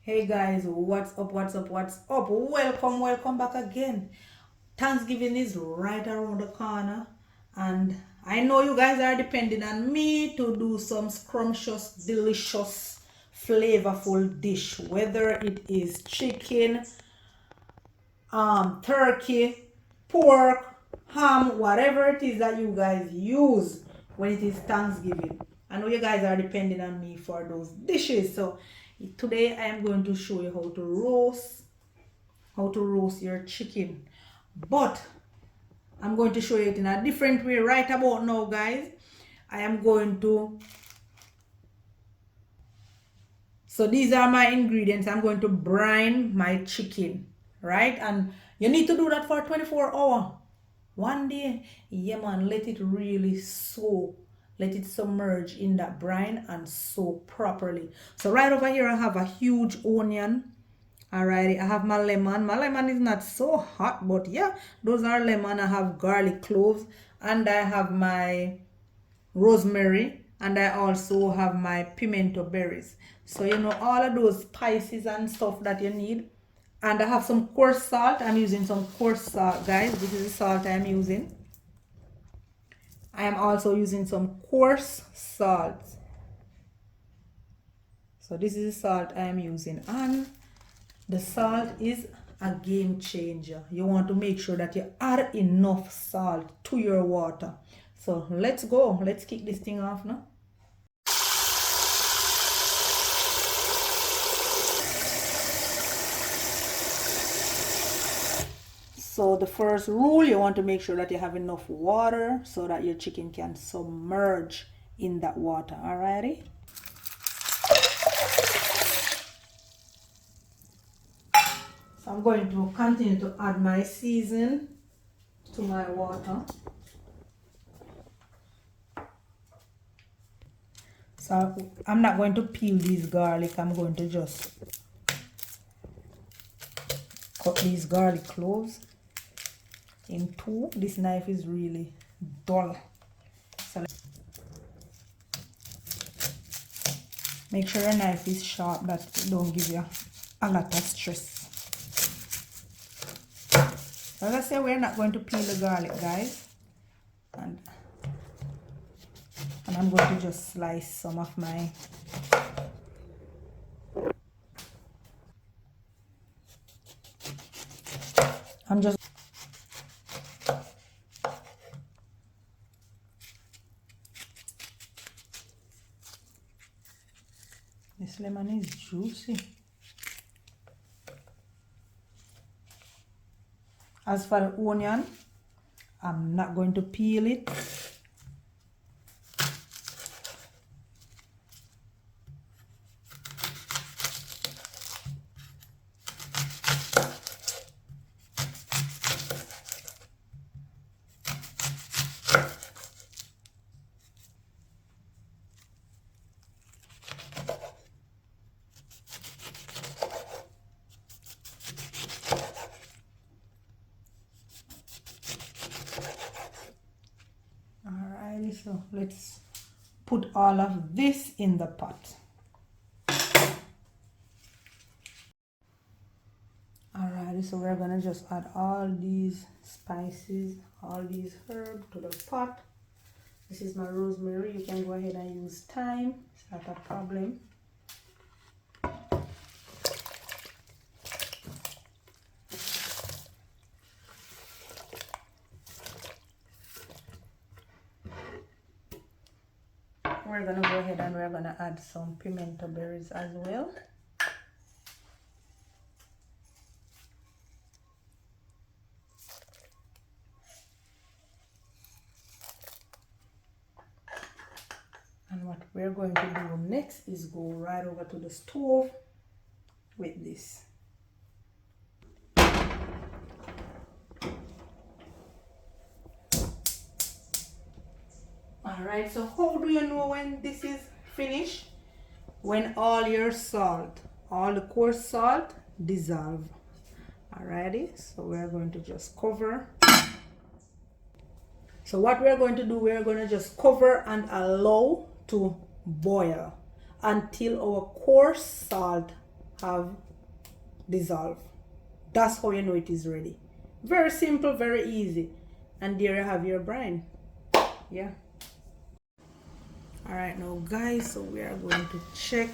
Hey guys, what's up? Welcome back again. Thanksgiving is right around the corner, and I know you guys are depending on me to do some scrumptious, delicious, flavorful dish, whether it is chicken, turkey, pork, ham, whatever it is that you guys use when it is Thanksgiving. I know you guys are depending on me for those dishes. So today I am going to show you how to roast your chicken. But I'm going to show you it in a different way right about now, guys. I am going to So these are my ingredients. I'm going to brine my chicken, right? And you need to do that for 24 hours. One day, yeah man, let it really soak. Let it submerge in that brine and soak properly. So right over here, I have a huge onion. Alrighty, I have my lemon. My lemon is not so hot, but yeah, those are lemon. I have garlic cloves, and I have my rosemary, and I also have my pimento berries. So you know all of those spices and stuff that you need. And I have some coarse salt. I'm using some coarse salt, guys. This is the salt I'm using. I am also using some coarse salt. So this is the salt I am using, and the salt is a game changer. You want to make sure that you add enough salt to your water. So let's go. Let's kick this thing off now. So the first rule, you want to make sure that you have enough water so that your chicken can submerge in that water. Alrighty. So I'm going to continue to add my season to my water. So I'm not going to peel these garlic. I'm going to just cut these garlic cloves in two. This knife is really dull. So make sure your knife is sharp, that it don't give you a lot of stress. As I say, we're not going to peel the garlic, guys. And I'm going to just slice some of my This lemon is juicy. As for the onion, I'm not going to peel it. Alrighty, so let's put all of this in the pot. Alrighty, so we're gonna just add all these spices, all these herbs to the pot. This is my rosemary. You can go ahead and use thyme. It's not a problem. We're gonna go ahead and we're gonna add some pimento berries as well. And what we're going to do next is go right over to the stove with this. Alright, so how do you know when this is finished? When all your salt, all the coarse salt dissolve. Alrighty, so we're going to just cover. So what we're going to do, we're going to just cover and allow to boil until our coarse salt have dissolved. That's how you know it is ready. Very simple, very easy. And there you have your brine. Yeah. All right, now guys, so we are going to check.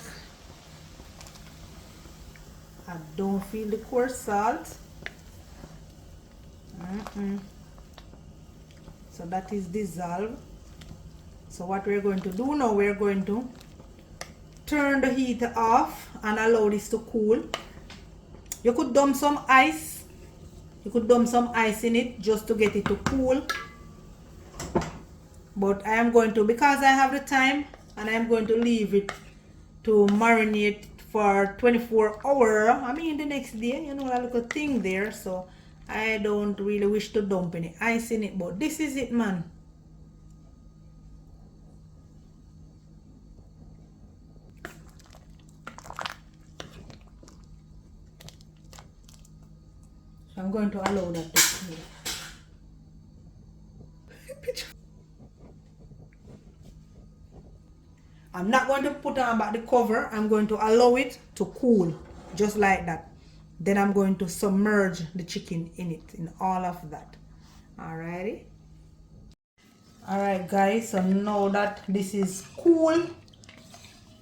I don't feel the coarse salt. So that is dissolved. So what we're going to do now, we're going to turn the heat off and allow this to cool. You could dump some ice. You could dump some ice in it just to get it to cool. But I am going to, because I have the time, and I am going to leave it to marinate for 24 hours. I mean the next day, you know, a little thing there. So I don't really wish to dump any ice in it, but this is it, man. So I'm going to allow that to cool. I'm not going to put on back the cover. I'm going to allow it to cool, just like that. Then I'm going to submerge the chicken in it, in all of that. Alrighty. Alright guys, so now that this is cool,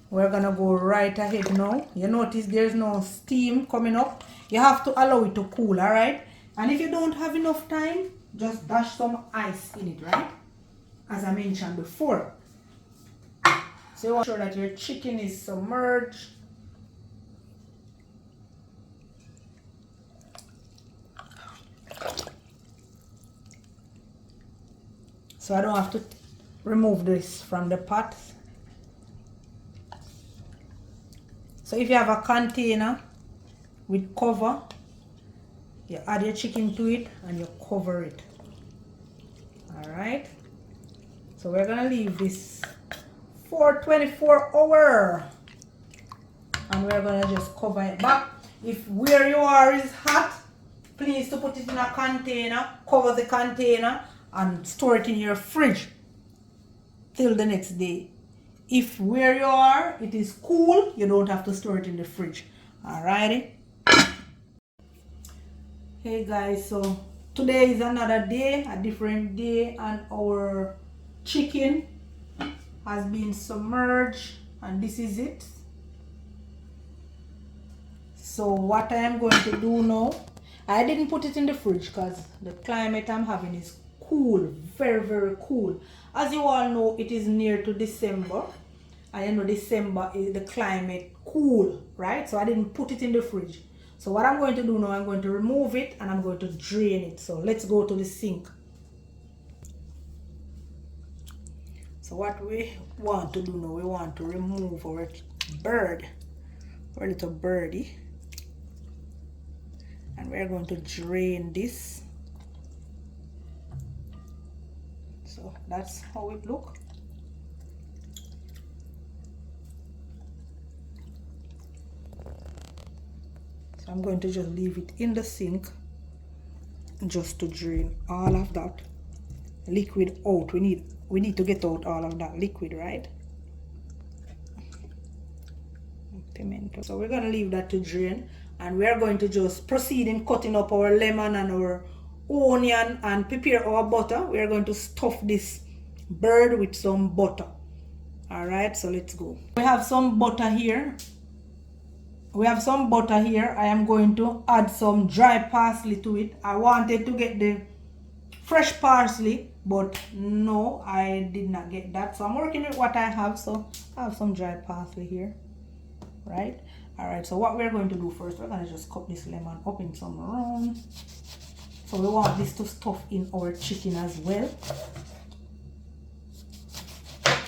we're gonna go right ahead now. You notice there's no steam coming up. You have to allow it to cool, alright? And if you don't have enough time, just dash some ice in it, right? As I mentioned before. So you want to make sure that your chicken is submerged. So I don't have to remove this from the pot. So if you have a container with cover, you add your chicken to it and you cover it. Alright. So we're gonna leave this for 24 hours. And we're gonna just cover it back. If where you are is hot, please to put it in a container, cover the container and store it in your fridge till the next day. If where you are it is cool, you don't have to store it in the fridge. Alrighty. Hey guys, so today is another day, a different day, and our chicken has been submerged and this is it. So what I am going to do now, I didn't put it in the fridge because the climate I'm having is cool, very, very cool. As you all know, it is near to December. And you know December is the climate cool, right? So I didn't put it in the fridge. So what I'm going to do now, I'm going to remove it and I'm going to drain it. So let's go to the sink. So what we want to do now, we want to remove our bird, our little birdie. And we're going to drain this. So that's how it looks. So I'm going to just leave it in the sink just to drain all of that liquid out. We need to get out all of that liquid, right? Pimento. So we're going to leave that to drain. And we're going to just proceed in cutting up our lemon and our onion and prepare our butter. We are going to stuff this bird with some butter. Alright, so let's go. We have some butter here. I am going to add some dry parsley to it. I wanted to get the fresh parsley, but no, I did not get that. So I'm working with what I have. So I have some dry parsley here. Right? Alright, so what we're going to do first, we're going to just cut this lemon up in some round. So we want this to stuff in our chicken as well.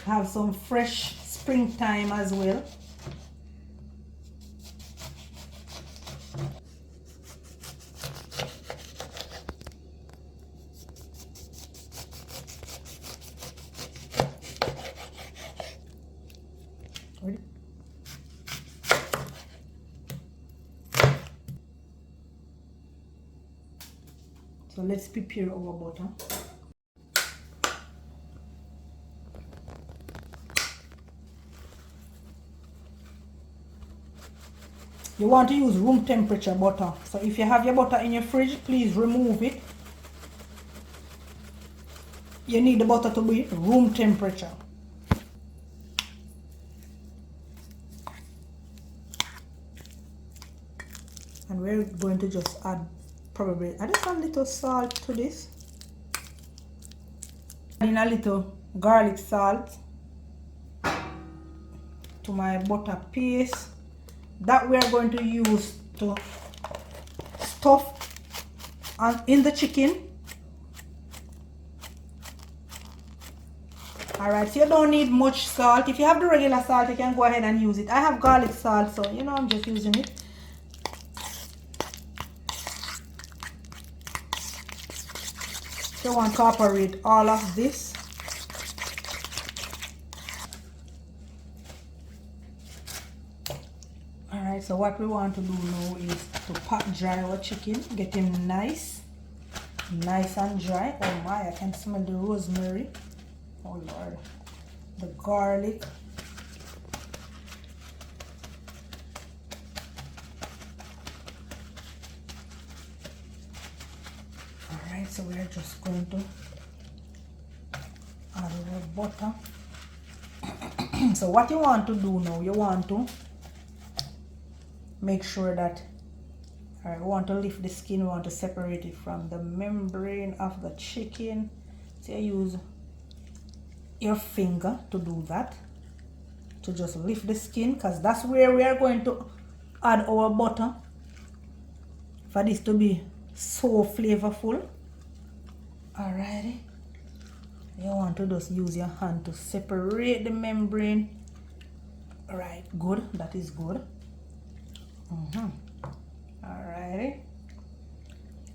Have some fresh springtime as well. Ready? So let's prepare our butter. You want to use room temperature butter. So if you have your butter in your fridge, please remove it. You need the butter to be room temperature. And we're going to just add probably a little salt to this. Adding a little garlic salt to my butter paste that we are going to use to stuff in the chicken. Alright, so you don't need much salt. If you have the regular salt, you can go ahead and use it. I have garlic salt, so you know I'm just using it. So you want to incorporate all of this. Alright, so what we want to do now is to pat dry our chicken, get him nice and dry. Oh my, I can smell the rosemary. Oh Lord, the garlic. Alright, so we are just going to add our butter. So what you want to do now, you want to make sure that, alright, we want to lift the skin, we want to separate it from the membrane of the chicken. So you use your finger to do that, to just lift the skin, because that's where we are going to add our butter for this to be so flavorful. Alrighty, you want to just use your hand to separate the membrane. Alright, good, that is good. Alrighty,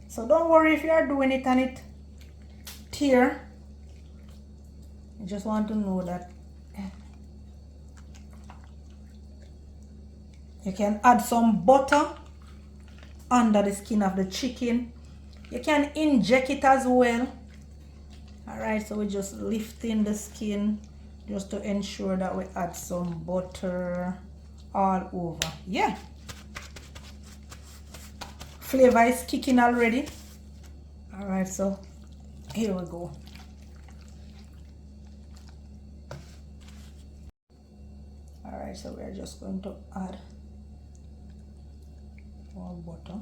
so don't worry if you are doing it and it tear. You just want to know that you can add some butter under the skin of the chicken. You can inject it as well. Alright, so we're just lifting the skin just to ensure that we add some butter all over. Yeah, flavor is kicking already. Alright, so here we go. Alright, so we're just going to add more butter.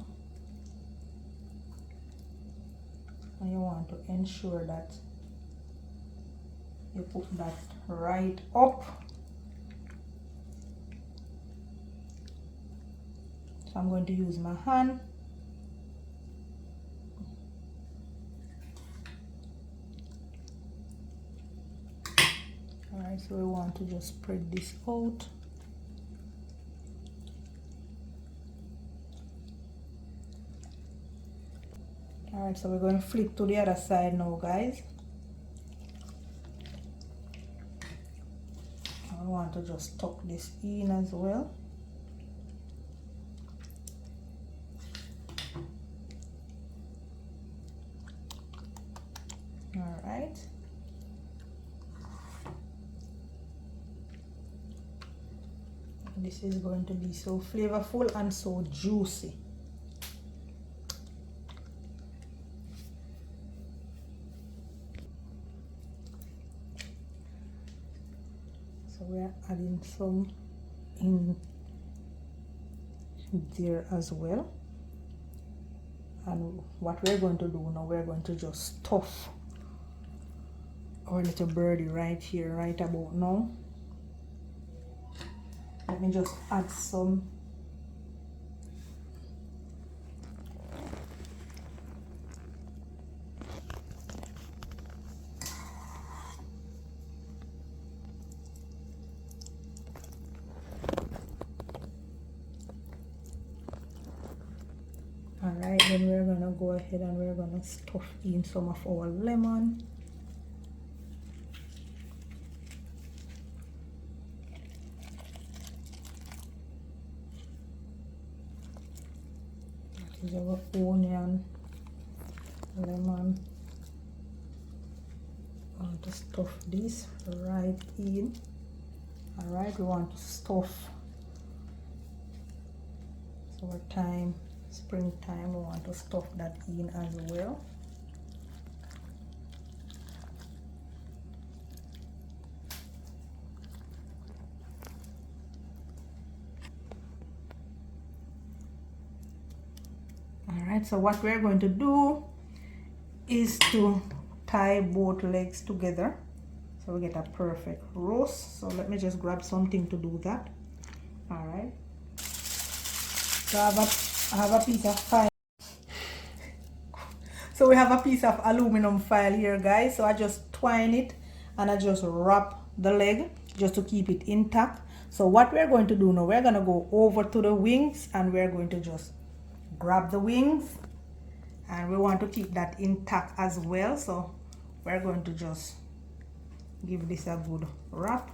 And you want to ensure that you put that right up. So I'm going to use my hand. Alright, so we want to just spread this out. Alright, so we're going to flip to the other side now, guys. I want to just tuck this in as well. Alright. This is going to be so flavorful and so juicy. So we're adding some in there as well. And what we're going to do now, we're going to just stuff our little birdie right here, right about now. Let me just add some Alright, then we're gonna go ahead and we're gonna stuff in some of our lemon. That is our onion, lemon. I want to stuff this right in. Alright, we want to stuff Summertime, springtime, we want to stuff that in as well. Alright, so what we're going to do is to tie both legs together so we get a perfect roast. So let me just grab something to do that. Alright, so I have a piece of file. So we have a piece of aluminum foil here, guys. So I just twine it and I just wrap the leg just to keep it intact. So what we're going to do now, we're going to go over to the wings and we're going to just grab the wings, and we want to keep that intact as well. So we're going to just give this a good wrap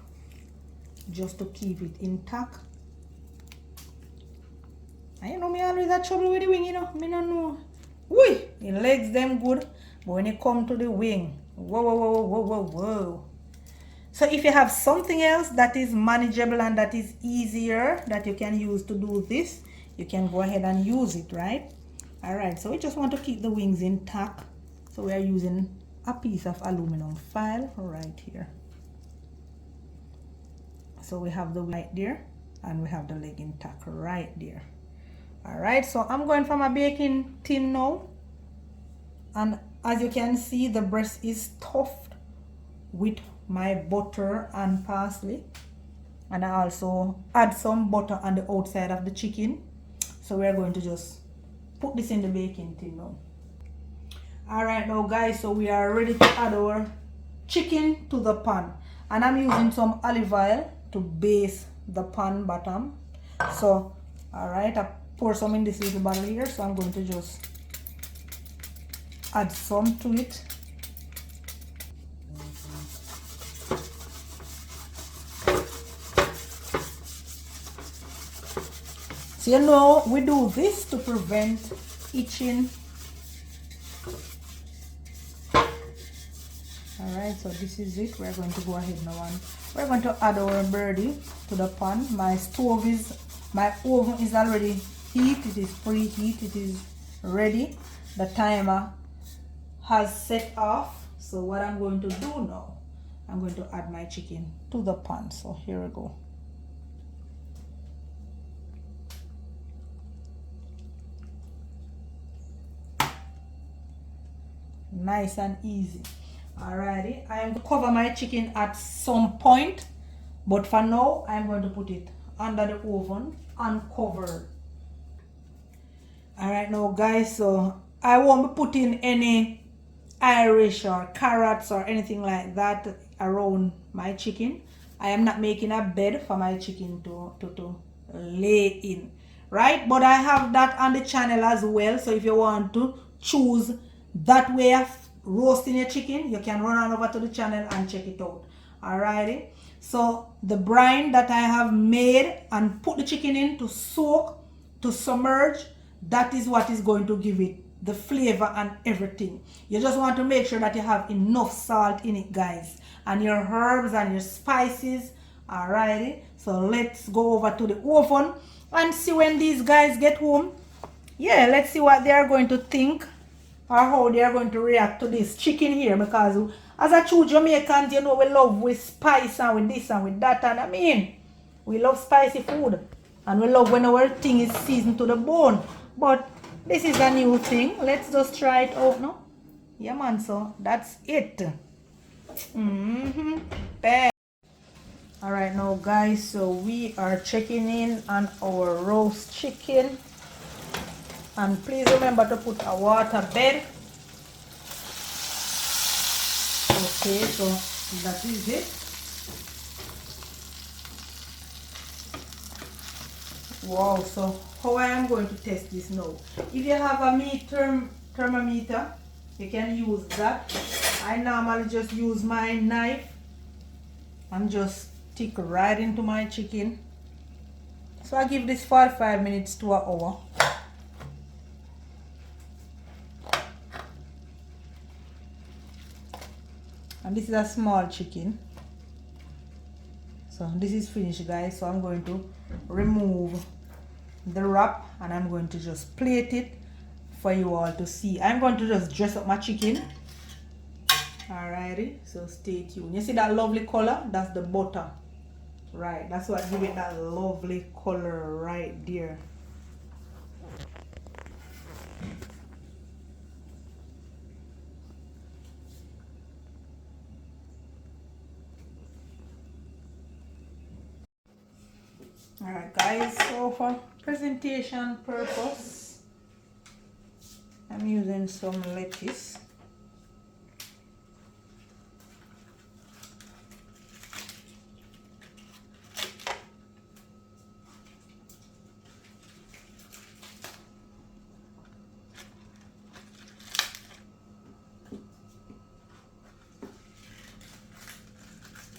just to keep it intact. And you know, me always have trouble with the wing, you know. Me don't know. Whee! The legs them good, but when it come to the wing, whoa, whoa, whoa, whoa, whoa, whoa. So if you have something else that is manageable and that is easier that you can use to do this, you can go ahead and use it, right? All right, so we just want to keep the wings intact. So we are using a piece of aluminum foil right here. So we have the right there and we have the leg intact right there. All right, so I'm going for my baking tin now, and as you can see, the breast is stuffed with my butter and parsley, and I also add some butter on the outside of the chicken. So we're going to just put this in the baking tin now. All right now, guys, so we are ready to add our chicken to the pan, and I'm using some olive oil to base the pan bottom. So all right, I pour some in this little bottle here, so I'm going to just add some to it. So you know, we do this to prevent itching. Alright, so this is it. We're going to go ahead now and we're going to add our birdie to the pan. My oven is already heat. It is preheat. It is ready. The timer has set off. So what I'm going to do now, I'm going to add my chicken to the pan. So here we go. Nice and easy. Alrighty, I am going to cover my chicken at some point, but for now I'm going to put it under the oven uncovered. Alright now, guys, so I won't be putting any Irish or carrots or anything like that around my chicken. I am not making a bed for my chicken to lay in, right? But I have that on the channel as well, so if you want to choose that way of roasting your chicken, you can run on over to the channel and check it out. Alrighty, so the brine that I have made and put the chicken in to soak, to submerge, that is what is going to give it the flavor and everything. You just want to make sure that you have enough salt in it, guys, and your herbs and your spices. Alrighty, so let's go over to the oven and see when these guys get home. Yeah, let's see what they are going to think or how they are going to react to this chicken here, because as a true Jamaicans, you know, we love with spice and with this and with that, and I mean, we love spicy food and we love when our thing is seasoned to the bone. But this is a new thing. Let's just try it out now. Yeah, man, so that's it. All right now, guys, so we are checking in on our roast chicken. And please remember to put a water bed. Okay, so that is it. Wow, so how I am going to test this now. If you have a meat thermometer, you can use that. I normally just use my knife and just stick right into my chicken. So I give this 45 minutes to an hour. And this is a small chicken. So this is finished, guys. So I'm going to remove the wrap and I'm going to just plate it for you all to see. I'm going to just dress up my chicken. Alrighty, so stay tuned. You see that lovely color? That's the butter. Right, that's what gives it that lovely color right there. Alright guys, so for presentation purpose, I'm using some lettuce.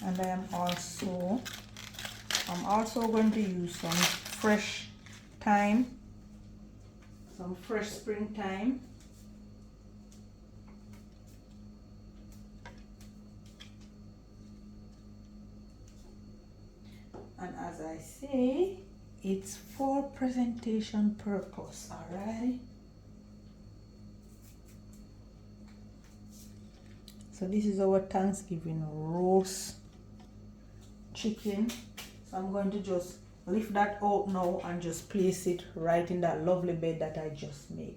And I'm also going to use some fresh thyme, some fresh spring thyme. And as I say, it's for presentation purpose, alright? So this is our Thanksgiving roast chicken. So I'm going to just lift that out now and just place it right in that lovely bed that I just made.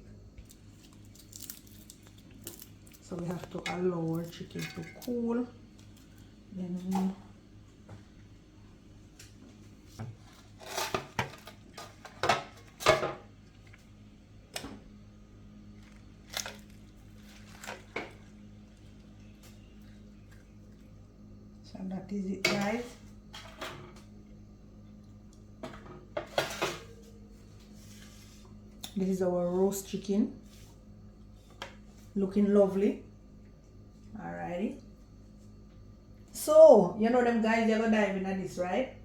So we have to allow our chicken to cool. Then so that is it, guys. This is our roast chicken, looking lovely. Alrighty. So you know them guys, they're gonna dive into this, right?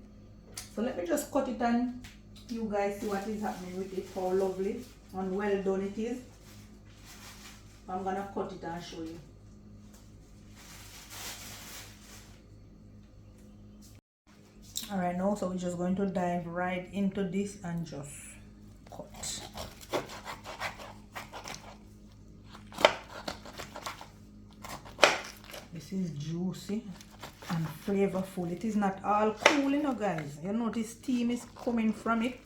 So let me just cut it and you guys see what is happening with it, how lovely and well done it is. I'm gonna cut it and show you. Alright, now so we're just going to dive right into this and just cut. This is juicy and flavorful. It is not all cool, you know, guys. You notice steam is coming from it.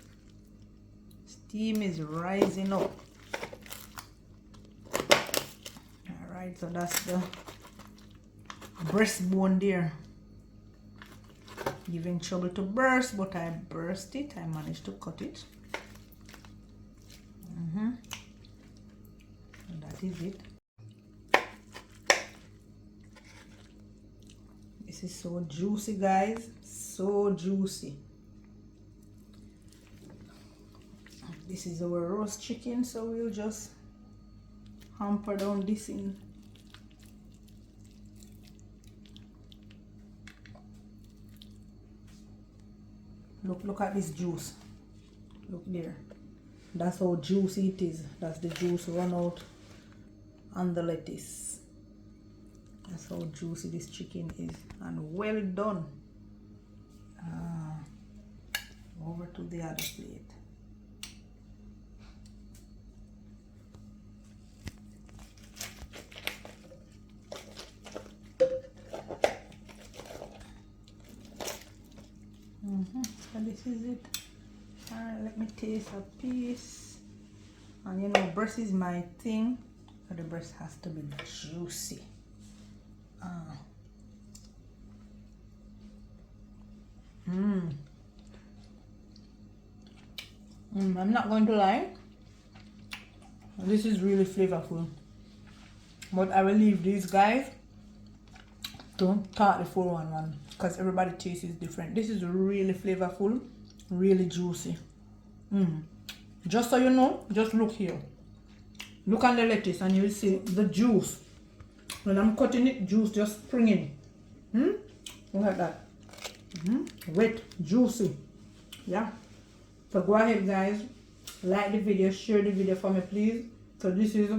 Steam is rising up. Alright, so that's the breastbone there. Giving trouble to burst, but I burst it. I managed to cut it. And that is it. This is so juicy, guys. So juicy. This is our roast chicken, so we'll just hamper down this in. Look at this juice. Look there. That's how juicy it is. That's the juice run out on the lettuce. That's how juicy this chicken is. And well done. Over to the other plate. So this is it. Alright, let me taste a piece. And you know, breast is my thing. So the breast has to be juicy. I'm not going to lie. This is really flavorful. But I will leave these guys to start the 411 because everybody taste is different. This is really flavorful, really juicy. Just so you know, just look here. Look on the lettuce and you'll see the juice. When I'm cutting it, juice just springing. Look at that. Wet, juicy. Yeah. So go ahead, guys. Like the video, share the video for me, please. So this is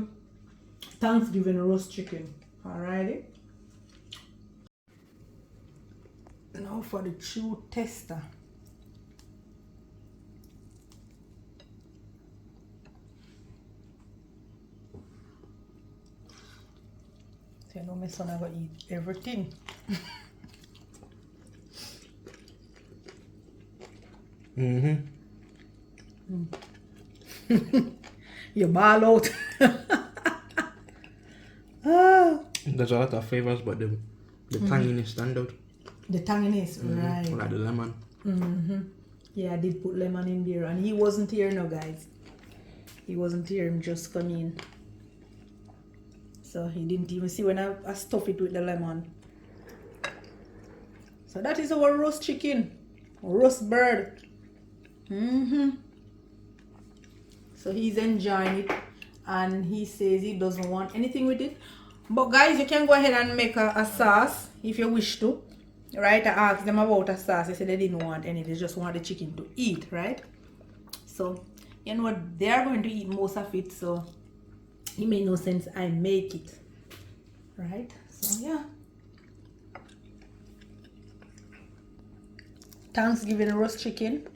Thanksgiving roast chicken. Alrighty. Now for the true tester. So you know my son I go eat everything. You ball out. Ah, There's a lot of flavors, but the tanginess stand out. the tanginess, right. Like the lemon. Yeah, I did put lemon in there, and he wasn't here now, guys. He wasn't here, him just come in. So he didn't even see when I stuff it with the lemon. So that is our roast chicken, roast bird. So he's enjoying it, and he says he doesn't want anything with it. But guys, you can go ahead and make a sauce if you wish to. Right? I asked them about a sauce. They said they didn't want any. They just want the chicken to eat, right? So, you know what? They are going to eat most of it. So, it made no sense I make it. Right? So, yeah. Thanksgiving roast chicken.